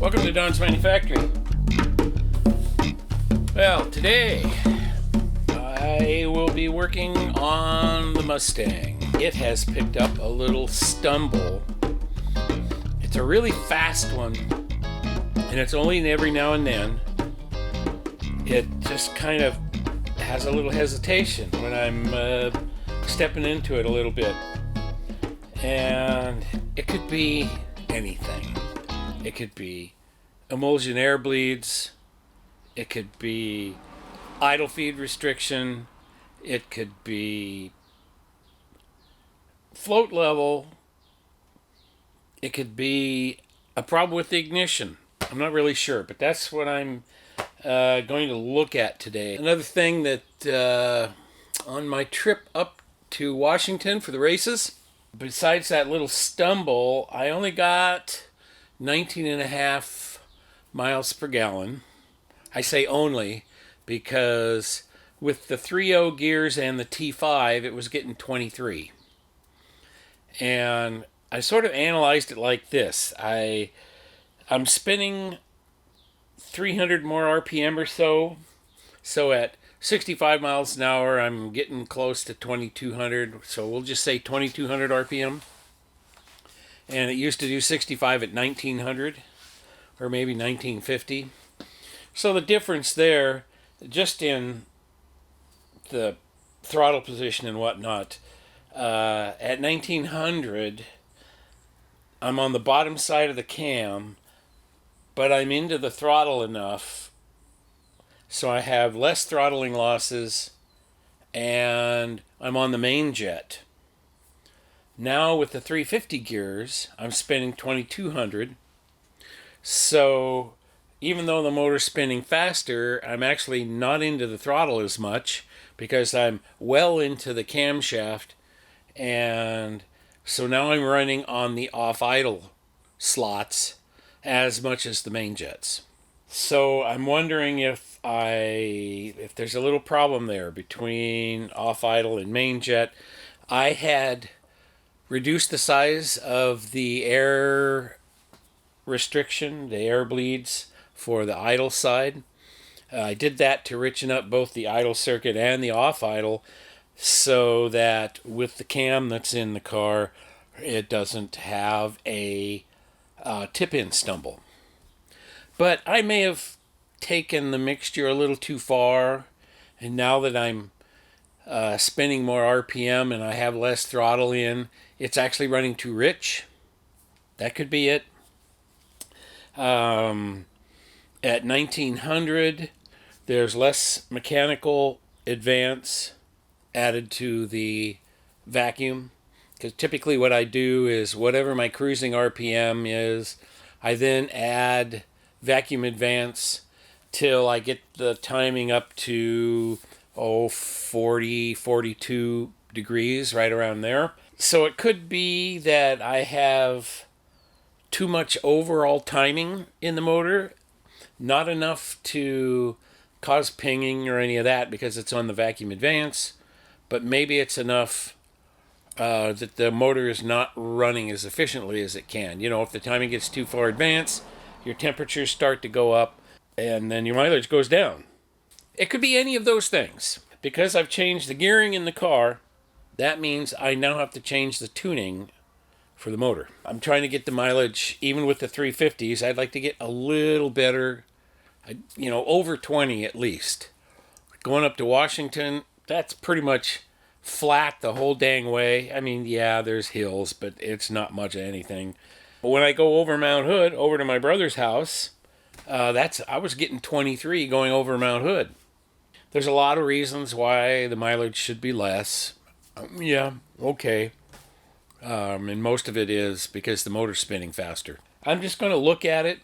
Welcome to Don's Manufacturing. Well, today I will be working on the Mustang. It has picked up a little stumble. It's a really fast one, and it's only every now and then. It just kind of has a little hesitation when I'm stepping into it a little bit. And it could be anything. It could be emulsion air bleeds. It could be idle feed restriction. It could be float level. It could be a problem with the ignition. I'm not really sure, but that's what I'm going to look at today. Another thing that on my trip up to Washington for the races, besides that little stumble, I only got 19.5 miles per gallon. I say only because with the 3.0 gears and the T5, it was getting 23. And I sort of analyzed it like this. I'm spinning 300 more RPM or so. So at 65 miles an hour, I'm getting close to 2200. So we'll just say 2200 RPM. And it used to do 65 at 1900 or maybe 1950. So the difference there, just in the throttle position and whatnot, at 1900, I'm on the bottom side of the cam, but I'm into the throttle enough so I have less throttling losses, and I'm on the main jet. Now with the 350 gears, I'm spinning 2200. So even though the motor's spinning faster, I'm actually not into the throttle as much because I'm well into the camshaft. And so now I'm running on the off-idle slots as much as the main jets. So I'm wondering if there's a little problem there between off-idle and main jet. I had reduced the size of the air restriction, the air bleeds for the idle side. I did that to richen up both the idle circuit and the off-idle so that with the cam that's in the car, it doesn't have a tip-in stumble. But I may have taken the mixture a little too far, and now that I'm spinning more RPM and I have less throttle in, it's actually running too rich. That could be it. At 1900, there's less mechanical advance added to the vacuum. Because typically what I do is whatever my cruising RPM is, I then add vacuum advance till I get the timing up to 40, 42 degrees, right around there. So it could be that I have too much overall timing in the motor, not enough to cause pinging or any of that because it's on the vacuum advance, but maybe it's enough that the motor is not running as efficiently as it can. You know, if the timing gets too far advanced, your temperatures start to go up and then your mileage goes down. It could be any of those things. Because I've changed the gearing in the car, that means I now have to change the tuning for the motor. I'm trying to get the mileage, even with the 350s, I'd like to get a little better, over 20 at least. Going up to Washington, that's pretty much flat the whole dang way. I mean, yeah, there's hills, but it's not much of anything. But when I go over Mount Hood, over to my brother's house, I was getting 23 going over Mount Hood. There's a lot of reasons why the mileage should be less. Yeah, okay. And most of it is because the motor's spinning faster. I'm just going to look at it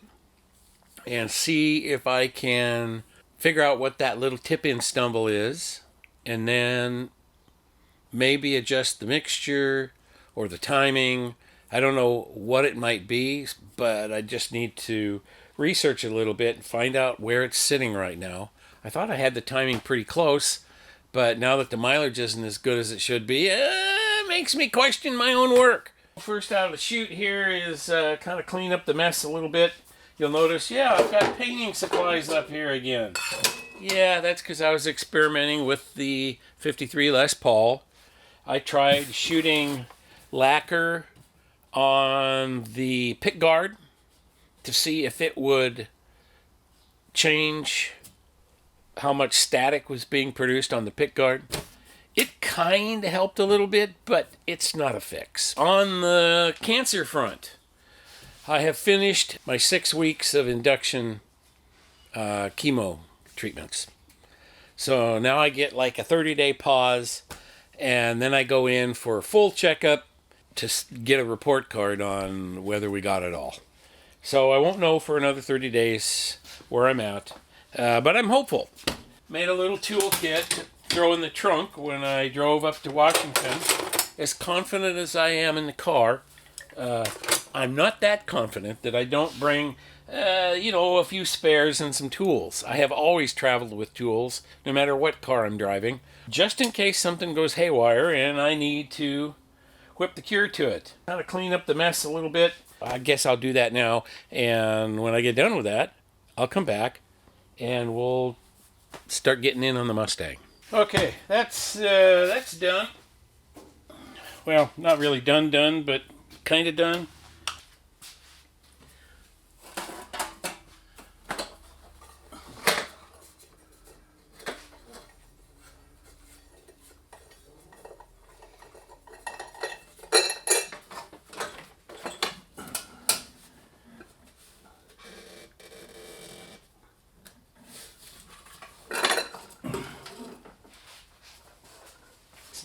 and see if I can figure out what that little tip-in stumble is, and then maybe adjust the mixture or the timing. I don't know what it might be, but I just need to research a little bit and find out where it's sitting right now. I thought I had the timing pretty close, but now that the mileage isn't as good as it should be, it makes me question my own work. First out of the chute here is kind of clean up the mess a little bit. you'll notice, yeah, I've got painting supplies up here again. Yeah, that's because I was experimenting with the 53 Les Paul. I tried shooting lacquer on the pick guard to see if it would change how much static was being produced on the pick guard. It kind of helped a little bit, but it's not a fix. On the cancer front, I have finished my 6 weeks of induction chemo treatments. So now I get like a 30-day pause, and then I go in for a full checkup to get a report card on whether we got it all. So I won't know for another 30 days where I'm at, but I'm hopeful. Made a little toolkit to throw in the trunk when I drove up to Washington. As confident as I am in the car, I'm not that confident that I don't bring a few spares and some tools. I have always traveled with tools, no matter what car I'm driving, just in case something goes haywire and I need to whip the cure to it. How to clean up the mess a little bit. I guess I'll do that now, and when I get done with that, I'll come back and we'll start getting in on the Mustang. Okay, that's done. Well, not really done, but kind of done.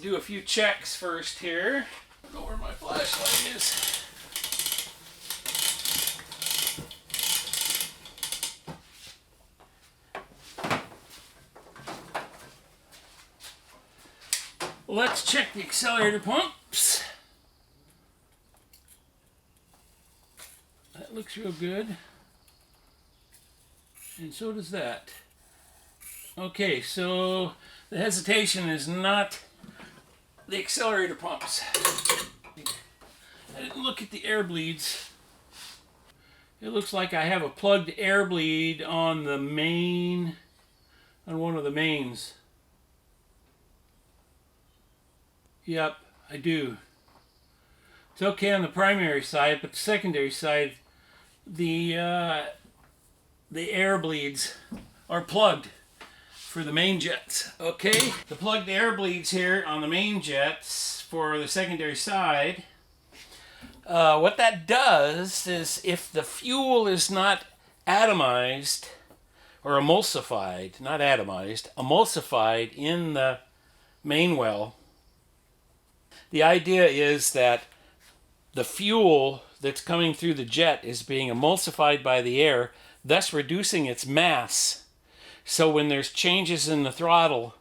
Do a few checks first here. I don't know where my flashlight is. Let's check the accelerator pumps. That looks real good. And so does that. Okay, so the hesitation is not the accelerator pumps. I didn't look at the air bleeds. It looks like I have a plugged air bleed on the main, on one of the mains. Yep, I do. It's okay on the primary side, but the secondary side, the air bleeds are plugged for the main jets. Okay, the plugged air bleeds here on the main jets for the secondary side. What that does is if the fuel is not atomized or emulsified, not atomized, emulsified in the main well, the idea is that the fuel that's coming through the jet is being emulsified by the air, thus reducing its mass. So when there's changes in the throttle,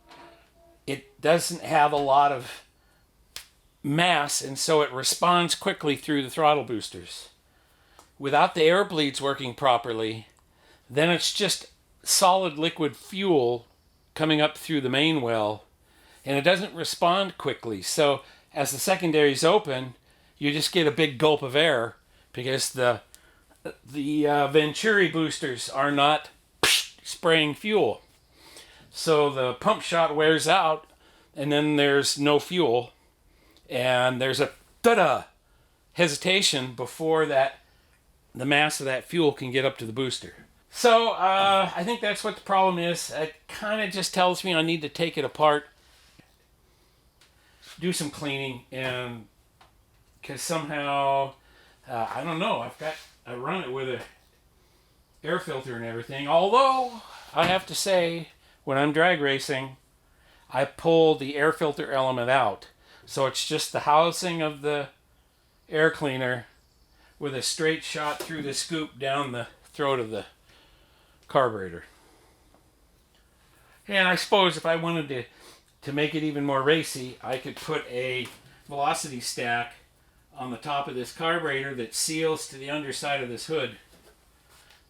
it doesn't have a lot of mass, and so it responds quickly through the throttle boosters. Without the air bleeds working properly, then it's just solid liquid fuel coming up through the main well, and it doesn't respond quickly. So as the secondaries open, you just get a big gulp of air because the Venturi boosters are not spraying fuel. So the pump shot wears out, and then there's no fuel, and there's a hesitation before the mass of that fuel can get up to the booster. So I think that's what the problem is. It kind of just tells me I need to take it apart, do some cleaning, and because somehow I don't know, I run it with a air filter and everything, although I have to say when I'm drag racing I pull the air filter element out, so it's just the housing of the air cleaner with a straight shot through the scoop down the throat of the carburetor. And I suppose if I wanted to make it even more racy, I could put a velocity stack on the top of this carburetor that seals to the underside of this hood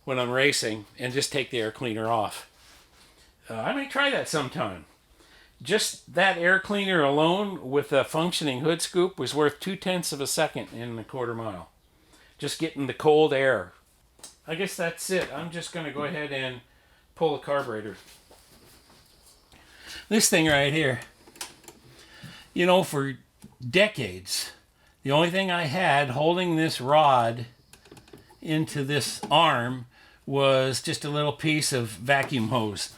when I'm racing, and just take the air cleaner off. I may try that sometime. Just that air cleaner alone with a functioning hood scoop was worth 0.2 of a second in a quarter mile. Just getting the cold air. I guess that's it. I'm just going to go ahead and pull the carburetor. This thing right here, you know, for decades, the only thing I had holding this rod into this arm was just a little piece of vacuum hose.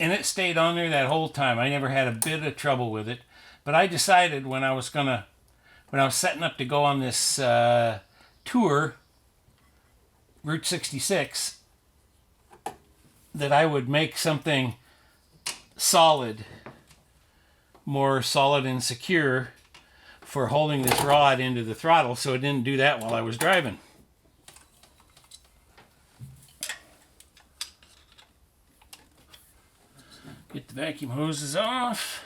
And it stayed on there that whole time. I never had a bit of trouble with it. But I decided when I was setting up to go on this tour, Route 66, that I would make something solid, more solid and secure for holding this rod into the throttle so it didn't do that while I was driving. Get the vacuum hoses off.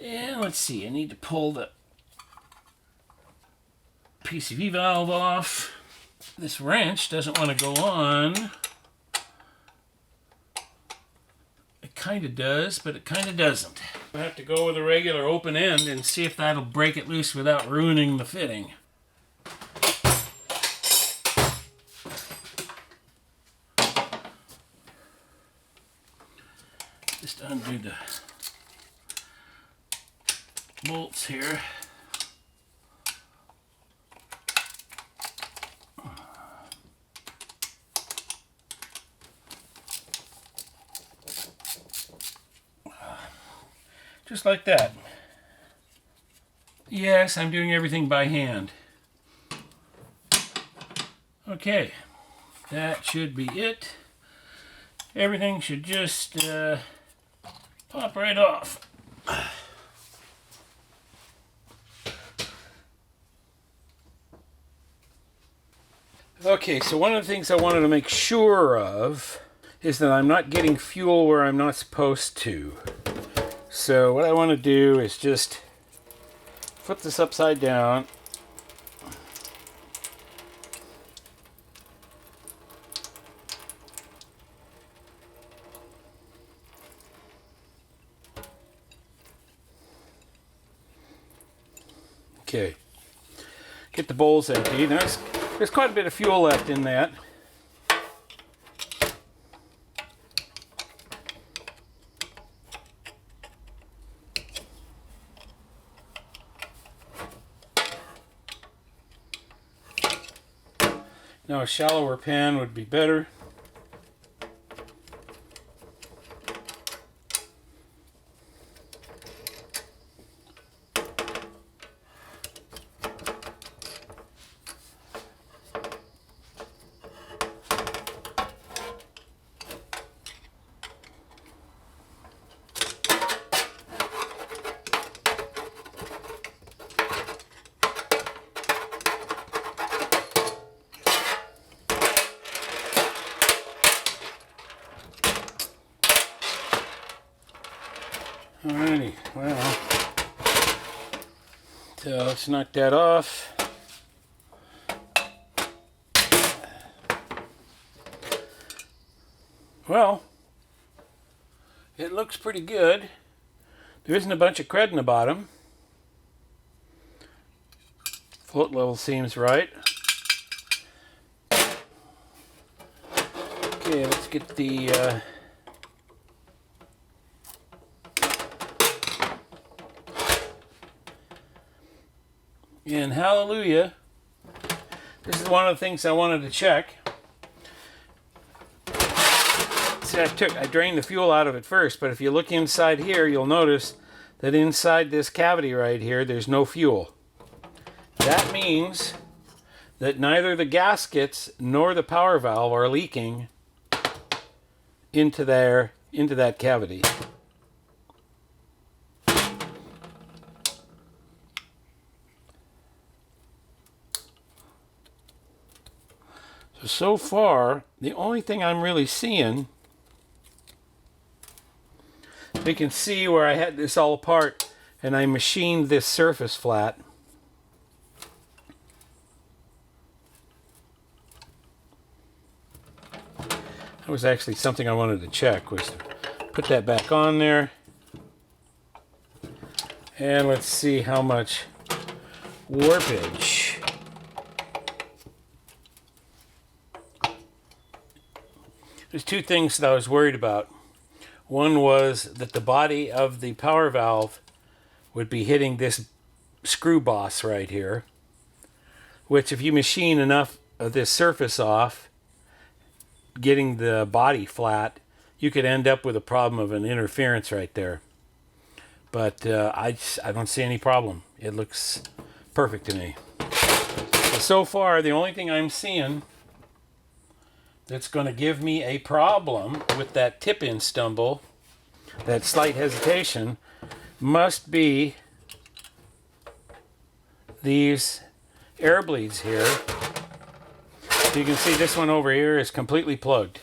And let's see, I need to pull the PCV valve off. This wrench doesn't want to go on. It kind of does, but it kind of doesn't. I have to go with a regular open end and see if that'll break it loose without ruining the fitting. Just undo the bolts here. Just like that. Yes, I'm doing everything by hand. Okay, that should be it. Everything should just pop right off. Okay, so one of the things I wanted to make sure of is that I'm not getting fuel where I'm not supposed to. So what I want to do is just flip this upside down. Okay, get the bowls empty. There's quite a bit of fuel left in that. Now a shallower pan would be better. Alrighty, well, so let's knock that off. Well, it looks pretty good. There isn't a bunch of crud in the bottom. Float level seems right. Okay, let's get the and hallelujah, this is one of the things I wanted to check. See, I drained the fuel out of it first, but if you look inside here, you'll notice that inside this cavity right here, there's no fuel. That means that neither the gaskets nor the power valve are leaking into that cavity. So far, the only thing I'm really seeing, you can see where I had this all apart and I machined this surface flat. That was actually something I wanted to check, was to put that back on there. And let's see how much warpage. There's two things that I was worried about. One was that the body of the power valve would be hitting this screw boss right here, which if you machine enough of this surface off, getting the body flat, you could end up with a problem of an interference right there. But I don't see any problem. It looks perfect to me. So far, the only thing I'm seeing that's going to give me a problem with that tip-in stumble, that slight hesitation, must be these air bleeds here. You can see this one over here is completely plugged.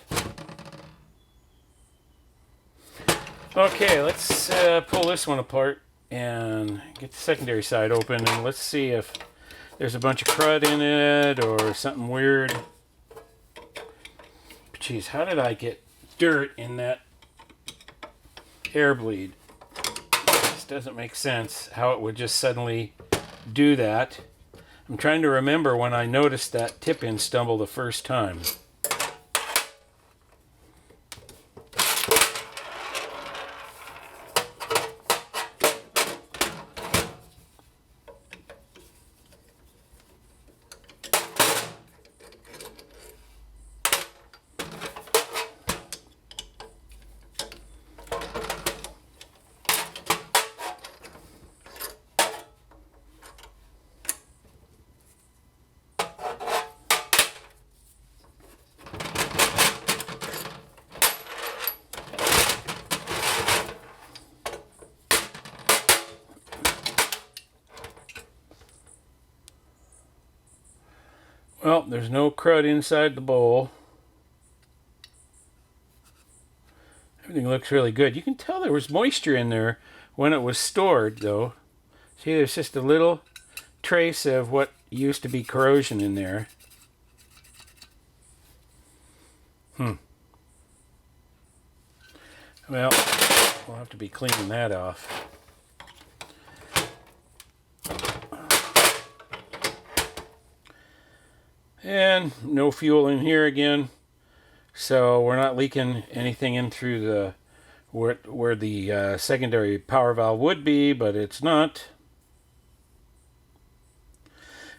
Okay, let's pull this one apart and get the secondary side open, and let's see if there's a bunch of crud in it or something weird. Jeez, how did I get dirt in that air bleed? This doesn't make sense how it would just suddenly do that. I'm trying to remember when I noticed that tip-in stumble the first time. Well, there's no crud inside the bowl. Everything looks really good. You can tell there was moisture in there when it was stored, though. See, there's just a little trace of what used to be corrosion in there. Well, we'll have to be cleaning that off. And no fuel in here again, so we're not leaking anything in through the where the secondary power valve would be, but it's not.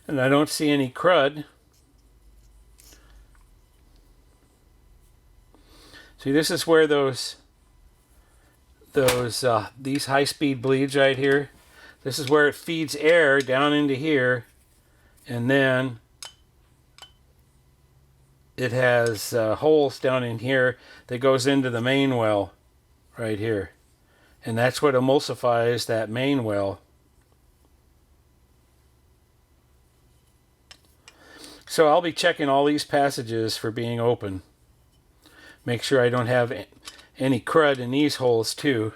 And I don't see any crud. See, this is where these high-speed bleeds right here. This is where it feeds air down into here, and then it has holes down in here that goes into the main well right here. And that's what emulsifies that main well. So I'll be checking all these passages for being open. Make sure I don't have any crud in these holes too.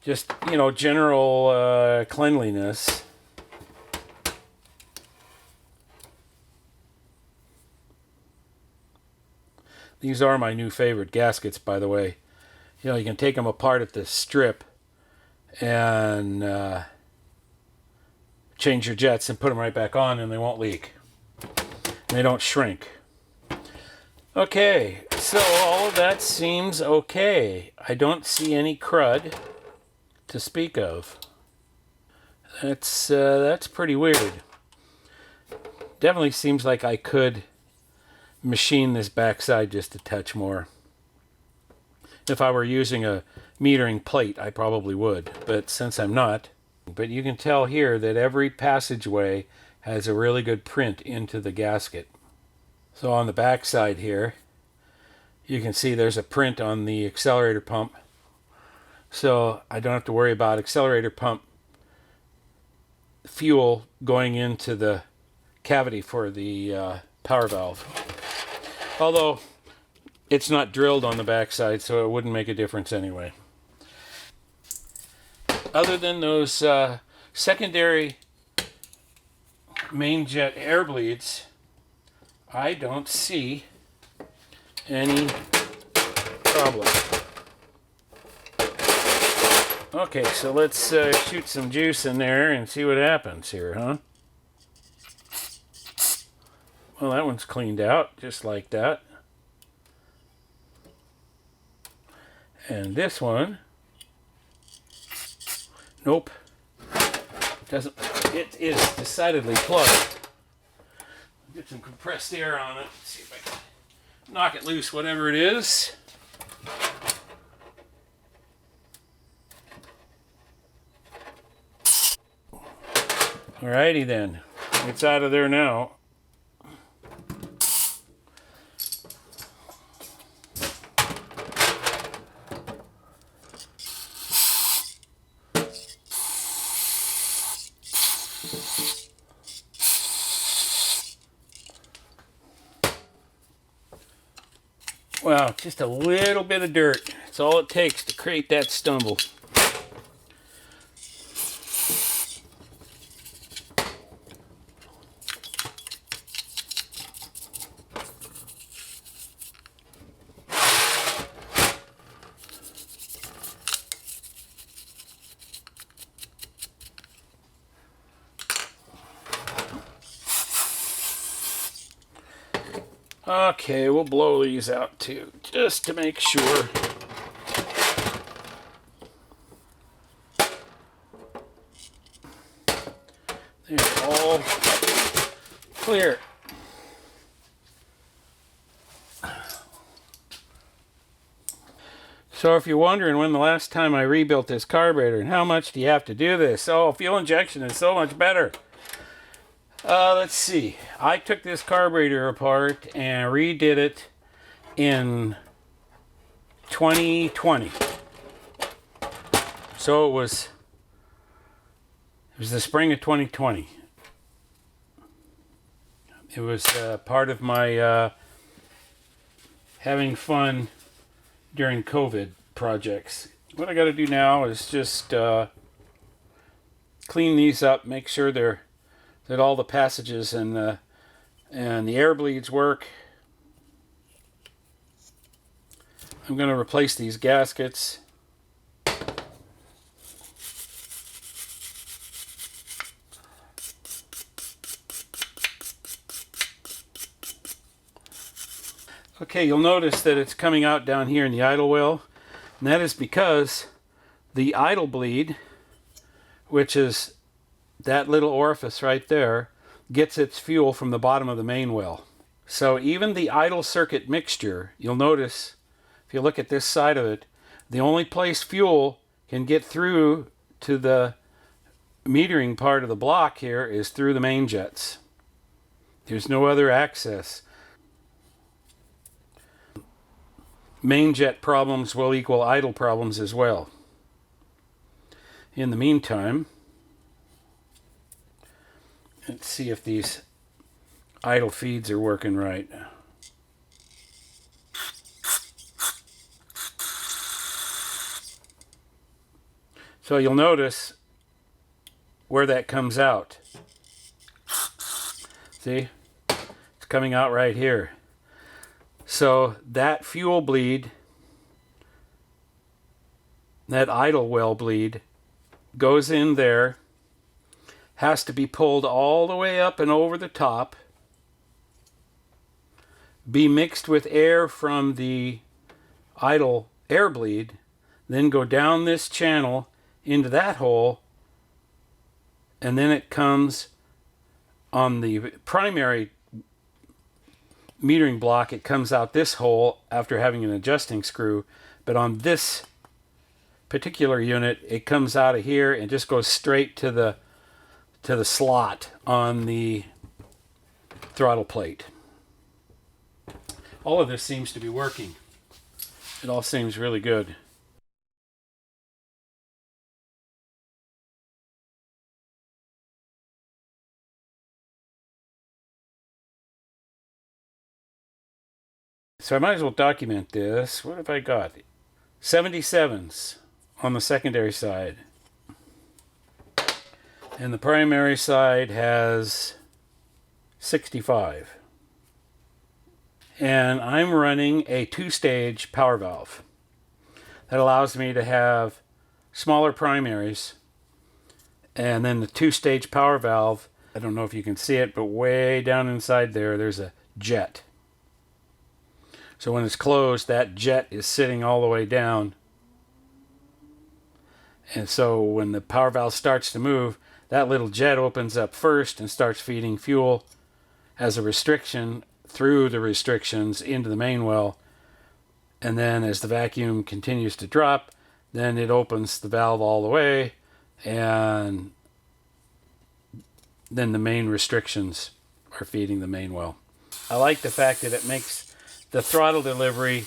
Just, you know, general cleanliness. These are my new favorite gaskets, by the way. You know, you can take them apart at the strip and change your jets and put them right back on and they won't leak. And they don't shrink. Okay, so all of that seems okay. I don't see any crud to speak of. That's pretty weird. Definitely seems like I could machine this backside just a touch more. If I were using a metering plate, I probably would, but since I'm not. But you can tell here that every passageway has a really good print into the gasket. So on the backside here, you can see there's a print on the accelerator pump. So I don't have to worry about accelerator pump fuel going into the cavity for the power valve. Although it's not drilled on the backside, so it wouldn't make a difference anyway. Other than those secondary main jet air bleeds, I don't see any problem. Okay, so let's shoot some juice in there and see what happens here, huh? Well, that one's cleaned out just like that. And this one, nope, doesn't. It is decidedly plugged. Get some compressed air on it. See if I can knock it loose, whatever it is. Alrighty then, it's out of there now. Wow, just a little bit of dirt. That's all it takes to create that stumble. Okay, we'll blow these out too, just to make sure. They're all clear. So if you're wondering when the last time I rebuilt this carburetor and how much do you have to do this? Oh, fuel injection is so much better. Let's see. I took this carburetor apart and redid it in 2020. So it was the spring of 2020. It was part of my having fun during COVID projects. What I got to do now is just clean these up, make sure that all the passages and the air bleeds work. I'm going to replace these gaskets. Okay, you'll notice that it's coming out down here in the idle well, and that is because the idle bleed, which is that little orifice right there, gets its fuel from the bottom of the main well. So even the idle circuit mixture, you'll notice, if you look at this side of it, the only place fuel can get through to the metering part of the block here is through the main jets. There's no other access. Main jet problems will equal idle problems as well. In the meantime, let's see if these idle feeds are working right. So you'll notice where that comes out. See? It's coming out right here. So that fuel bleed, that idle well bleed, goes in there, has to be pulled all the way up and over the top, be mixed with air from the idle air bleed, then go down this channel into that hole, and then it comes on the primary metering block. It comes out this hole after having an adjusting screw, but on this particular unit it comes out of here and just goes straight to the slot on the throttle plate. All of this seems to be working. It all seems really good. So I might as well document this. What have I got? 77s on the secondary side. And the primary side has 65. And I'm running a 2-stage power valve. That allows me to have smaller primaries, and then the 2-stage power valve I don't know if you can see it, but way down inside there, there's a jet. So when it's closed, that jet is sitting all the way down. And so when the power valve starts to move, that little jet opens up first and starts feeding fuel as a restriction through the restrictions into the main well. And then as the vacuum continues to drop, then it opens the valve all the way, and then the main restrictions are feeding the main well. I like the fact that it makes the throttle delivery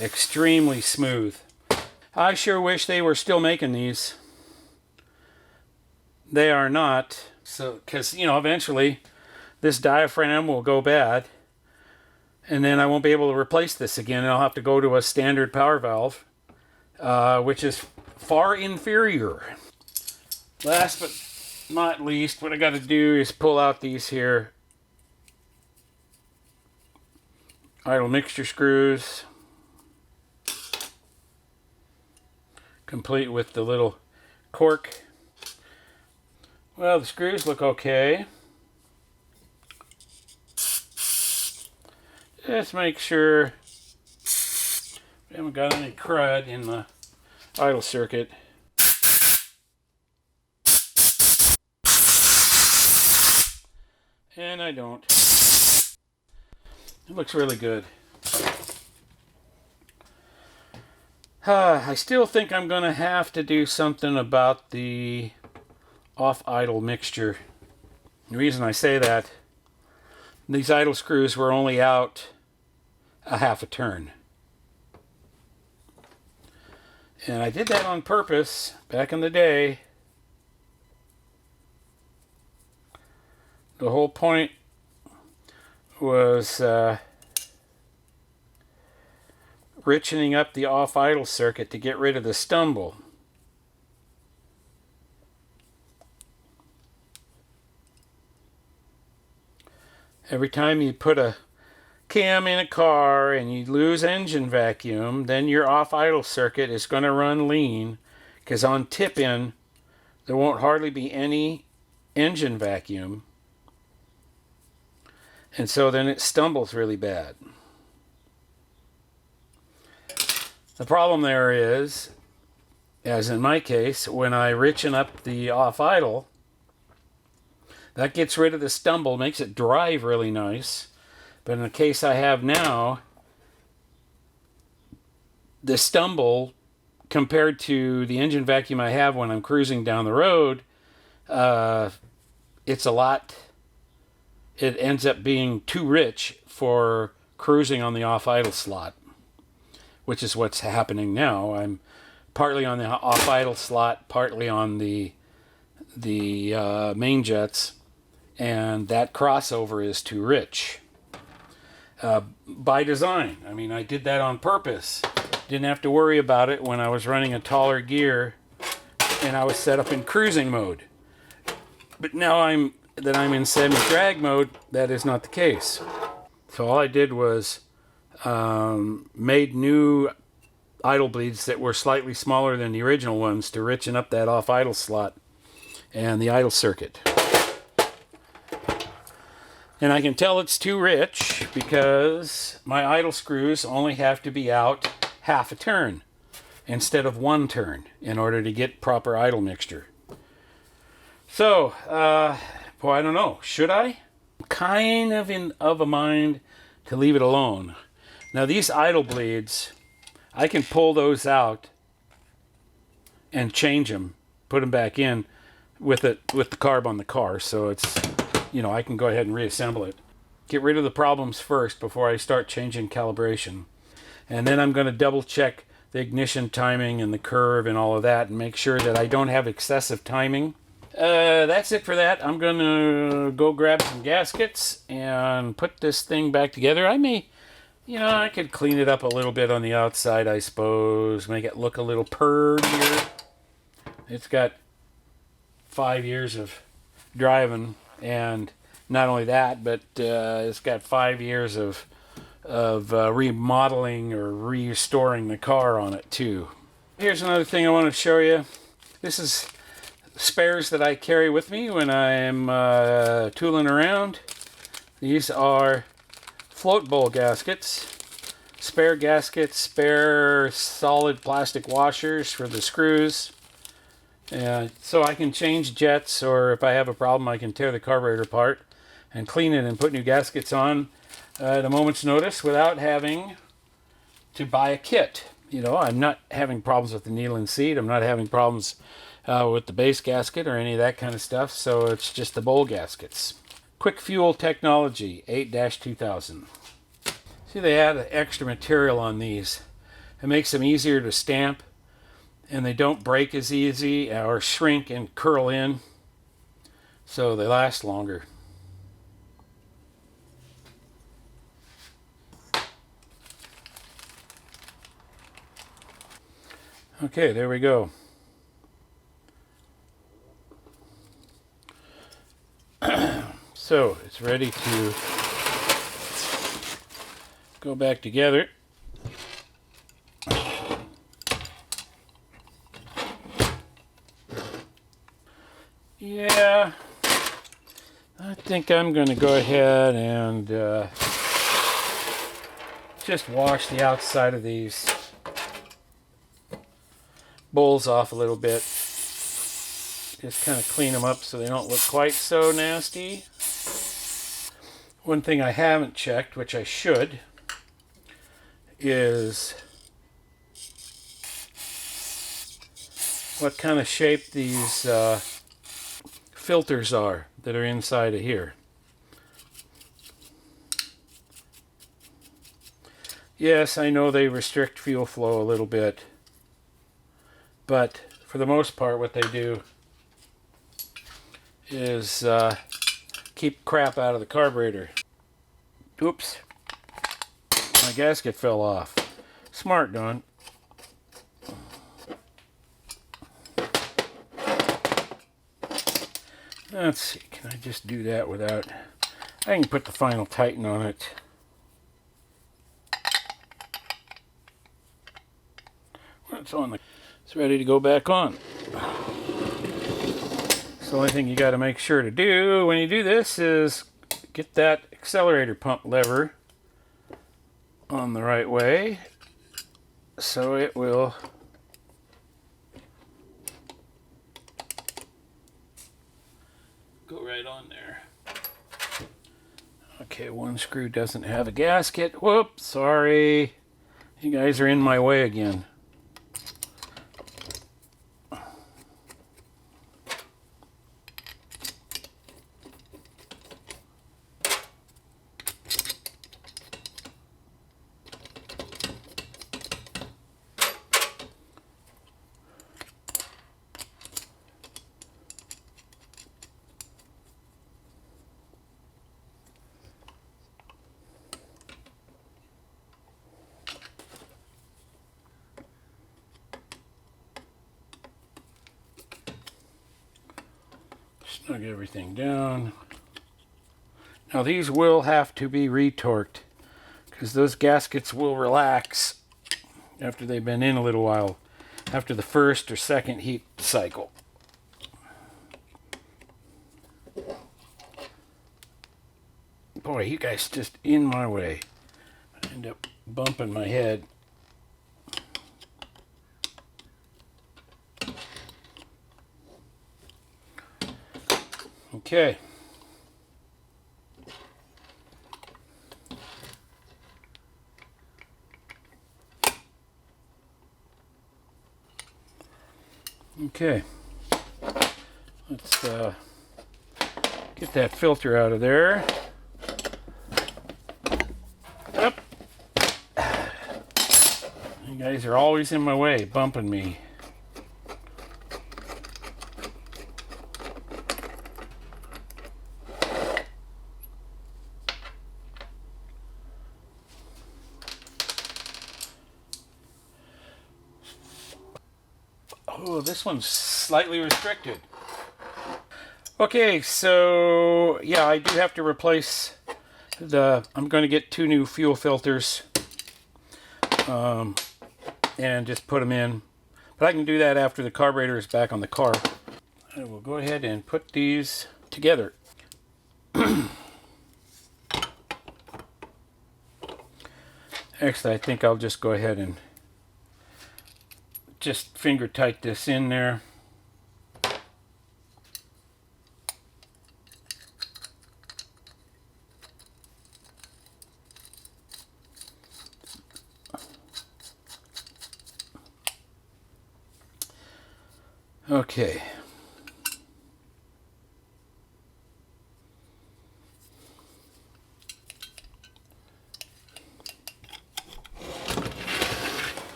extremely smooth. I sure wish they were still making these. They are not. So, because, you know, eventually this diaphragm will go bad, and then I won't be able to replace this again, and I'll have to go to a standard power valve, which is far inferior. Last but not least, what I got to do is pull out these here idle mixture screws, complete with the little cork. Well, the screws look okay. Just make sure we haven't got any crud in the idle circuit. And I don't. It looks really good. I still think I'm going to have to do something about the off-idle mixture. The reason I say that, these idle screws were only out a half a turn. And I did that on purpose back in the day. The whole point was richening up the off-idle circuit to get rid of the stumble. Every time you put a cam in a car and you lose engine vacuum, then your off-idle circuit is going to run lean, because on tip-in there won't hardly be any engine vacuum, and so then it stumbles really bad. The problem there is, as in my case, when I richen up the off-idle, that gets rid of the stumble, makes it drive really nice. But in the case I have now, the stumble, compared to the engine vacuum I have when I'm cruising down the road, it's a lot. It ends up being too rich for cruising on the off-idle slot, which is what's happening now. I'm partly on the off-idle slot, partly on the main jets, and that crossover is too rich. By design. I mean, I did that on purpose. Didn't have to worry about it when I was running a taller gear and I was set up in cruising mode. But now I'm in semi-drag mode, that is not the case. So all I did was made new idle bleeds that were slightly smaller than the original ones to richen up that off-idle slot and the idle circuit. And I can tell it's too rich because my idle screws only have to be out half a turn instead of one turn in order to get proper idle mixture. So, boy, I don't know. Should I? I'm kind of a mind to leave it alone. Now these idle bleeds, I can pull those out and change them, put them back in with the carb on the car, so it's, you know, I can go ahead and reassemble it. Get rid of the problems first before I start changing calibration. And then I'm going to double check the ignition timing and the curve and all of that and make sure that I don't have excessive timing. That's it for that. I'm going to go grab some gaskets and put this thing back together. I may, you know, I could clean it up a little bit on the outside, I suppose. Make it look a little purdier. It's got 5 years of driving. And not only that, but it's got 5 years of remodeling or restoring the car on it too. Here's another thing I want to show you. This is spares that I carry with me when I'm tooling around. These are float bowl gaskets. Spare gaskets, spare solid plastic washers for the screws. So I can change jets, or if I have a problem, I can tear the carburetor apart and clean it and put new gaskets on at a moment's notice without having to buy a kit. You know, I'm not having problems with the needle and seat. I'm not having problems with the base gasket or any of that kind of stuff. So it's just the bowl gaskets. Quick Fuel Technology 8-2000. See, they add extra material on these. It makes them easier to stamp, and they don't break as easy or shrink and curl in, so they last longer. Okay, there we go. So it's ready to go back together. Yeah, I think I'm going to go ahead and just wash the outside of these bowls off a little bit. Just kind of clean them up so they don't look quite so nasty. One thing I haven't checked, which I should, is what kind of shape these filters are that are inside of here. Yes, I know they restrict fuel flow a little bit, but for the most part what they do is keep crap out of the carburetor. Oops, my gasket fell off. Smart, Don. Let's see, can I just do that without... I can put the final tighten on it. It's on the... It's ready to go back on. So the only thing you got to make sure to do when you do this is get that accelerator pump lever on the right way, so it will go right on there. Okay, one screw doesn't have a gasket. Whoops, sorry. You guys are in my way again. Snug everything down. Now these will have to be retorqued because those gaskets will relax after they've been in a little while, after the first or second heat cycle. Boy, you guys just in my way. I end up bumping my head. Okay. Okay. Let's get that filter out of there. Up. You guys are always in my way, bumping me. Oh, this one's slightly restricted. Okay, so yeah, I do have to replace I'm going to get 2 new fuel filters and just put them in. But I can do that after the carburetor is back on the car. I will go ahead and put these together. Actually, I think I'll just go ahead and just finger tight this in there. Okay.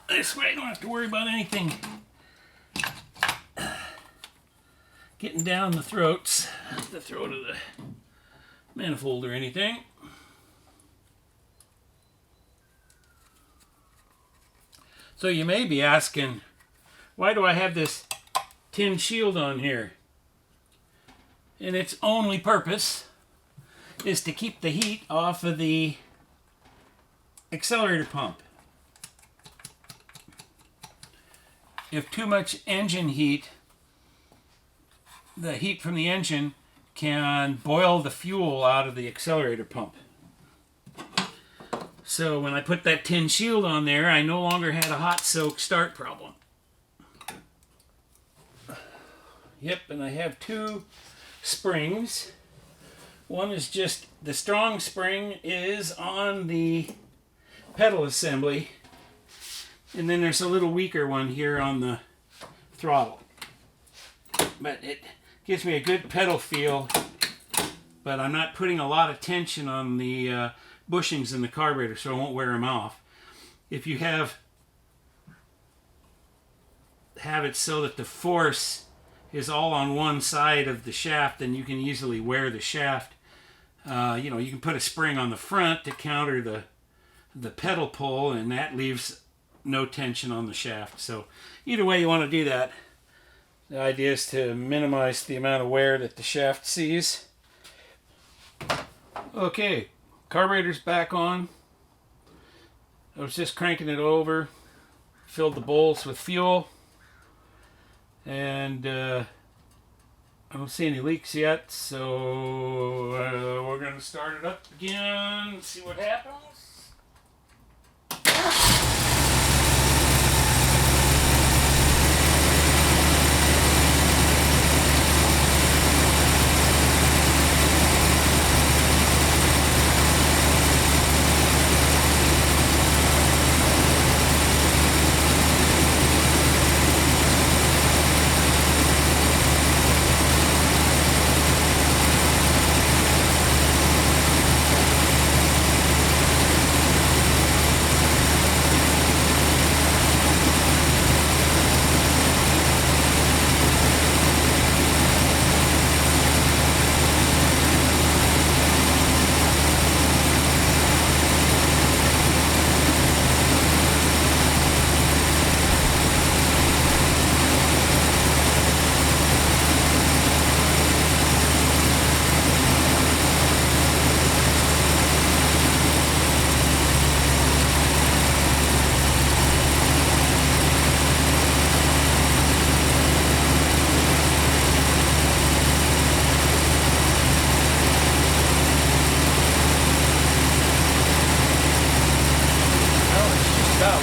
This way I don't have to worry about anything getting down the throat of the manifold or anything. So you may be asking, why do I have this tin shield on here? And its only purpose is to keep the heat off of the accelerator pump. If too much engine heat, the heat from the engine can boil the fuel out of the accelerator pump. So when I put that tin shield on there, I no longer had a hot soak start problem. Yep, and I have two springs. One is just, the strong spring is on the pedal assembly. And then there's a little weaker one here on the throttle. But it gives me a good pedal feel, but I'm not putting a lot of tension on the bushings in the carburetor, so I won't wear them off. If you have it so that the force is all on one side of the shaft, then you can easily wear the shaft. You know, you can put a spring on the front to counter the pedal pull, and that leaves no tension on the shaft. So either way you want to do that, the idea is to minimize the amount of wear that the shaft sees. Okay, carburetor's back on. I was just cranking it over, filled the bowls with fuel, and I don't see any leaks yet, so we're going to start it up again and see what happens.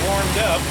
Warmed up.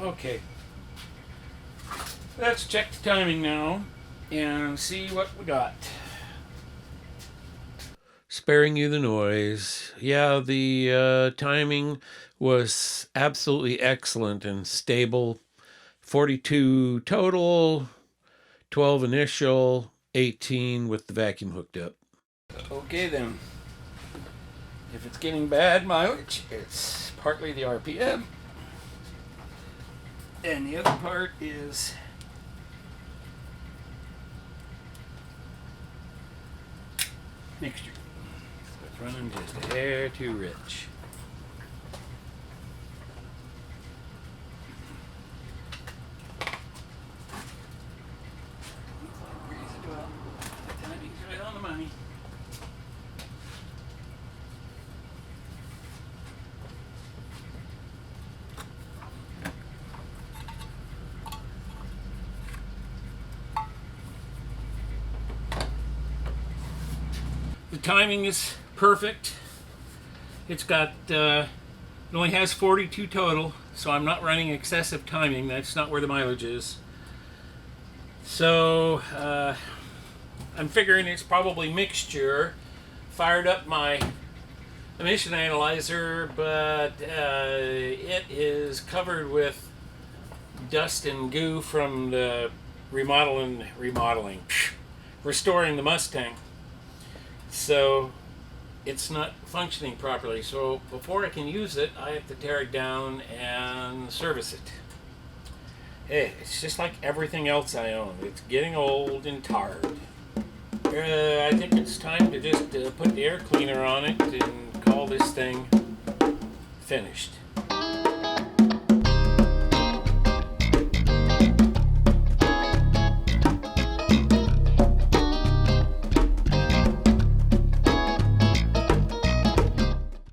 Okay. Let's check the timing now and see what we got. Sparing you the noise. Yeah, the timing was absolutely excellent and stable. 42 total, 12 initial, 18 with the vacuum hooked up. Okay then. If it's getting bad mileage, it's partly the RPM. And the other part is mixture. It's running just a hair too rich. Well, the timing's right on the money. The timing is perfect. It's got, it only has 42 total, so I'm not running excessive timing. That's not where the mileage is. So, I'm figuring it's probably mixture. Fired up my emission analyzer, but it is covered with dust and goo from the restoring the Mustang. So it's not functioning properly. So before I can use it, I have to tear it down and service it. Hey, it's just like everything else I own. It's getting old and tired. I think it's time to just put the air cleaner on it and call this thing finished.